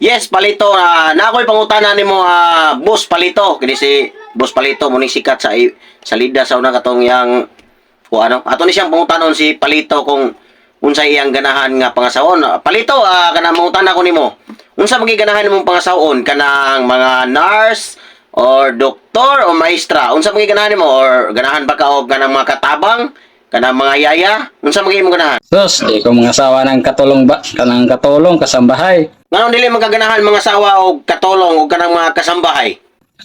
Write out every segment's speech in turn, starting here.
Yes, Palito, na ako'y pangutana nimo Boss Palito. Kini si Boss Palito mo sikat sa lida sa una katong yang ano. Ato ni siyang pangutanon si Palito kung unsay iyang ganahan nga pangasawon. Palito, kana mangutana ko nimo. Unsa maging ganahan nimong pangasawon kanang mga nurse or doktor o maestra? Unsa maging ganahan nimo or ganahan ba ka og kanang mga katabang? Kanang mga yaya? Unsa maging imong ganahan? Sus, di ko mga sawa ng katulong ba? Kanang katulong, kasambahay. Nganong dili magaganahan mga sawa o katulong o kanang mga kasambahay?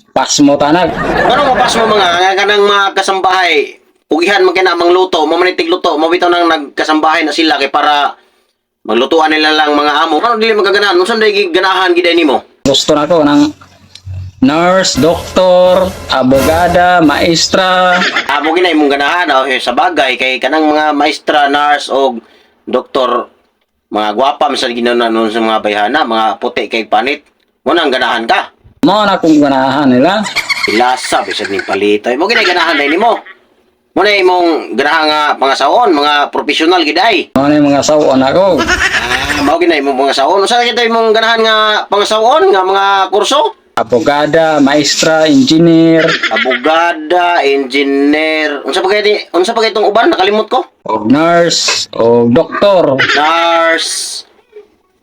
Pas mo tanag. Nganong mapas mo mga nga kanang mga kasambahay? Ugihan man kina mangluto, mamanitig luto, mabitaw nang nagkasambahay na sila kay para maglutuan nila lang mga amo. Nganong dili magaganahan? Unsa day ganahan giday nimo? Gusto na ko ng nurse, doktor, abogada, maestra. Amo ginay imong ganahan sa bagay kay kanang mga maestra, nurse o doktor mga gwapa sa ginanon sa mga bayhana, mga puti kay panit. Mo nang ganahan ka. Mo na kung ganahan nila. Ilasa bisag ning palito. Mo ginay ganahan day nimo. Mo na imong ganahan nga pangasawon, mga professional giday. Mo na yung mga sawon ako. Mao ginay imong pangasawon. Unsa kita imong ganahan nga pangasawon nga mga kurso? Abogada, maestra, engineer, Abogada, engineer. Unsa pa kay itong uban nakalimot ko? o nurse, o doktor. Nurse,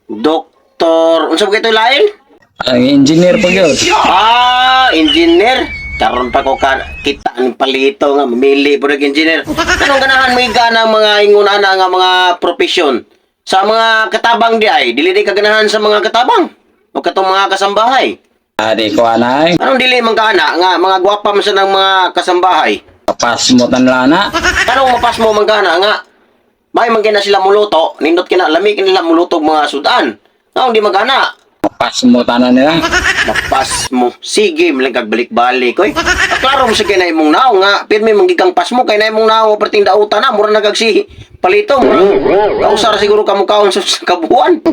doktor. Unsa pa kay ito lain? Ang engineer po yun. Engineer. Karon pa ko kita ang palito nga mamili po ng engineer. Anong ganahan mo ng mga ingunana nga mga profesyon? Sa mga katabang di ay, dili di kaganahan sa mga katabang. O katong mga kasambahay. Di ko anay. Anong dili man kana nga mga gwapa man sa ng mga kasambahay? Pas mo tanlana. Anong mapas mo man kana nga may man kina sila muluto, nindot kina lami kina muluto mga sudan. Anong di magana? Pas mo tanan nila. Mapas mo. Sige, malang balik-balik. Oy, klaro mo sa kay na imong naong nga. Pirmi manggikang pas mo. Kay na imong naong perting dautan na. Mura nagagsi palito. Kausara siguro kamukaon sa kabuuan.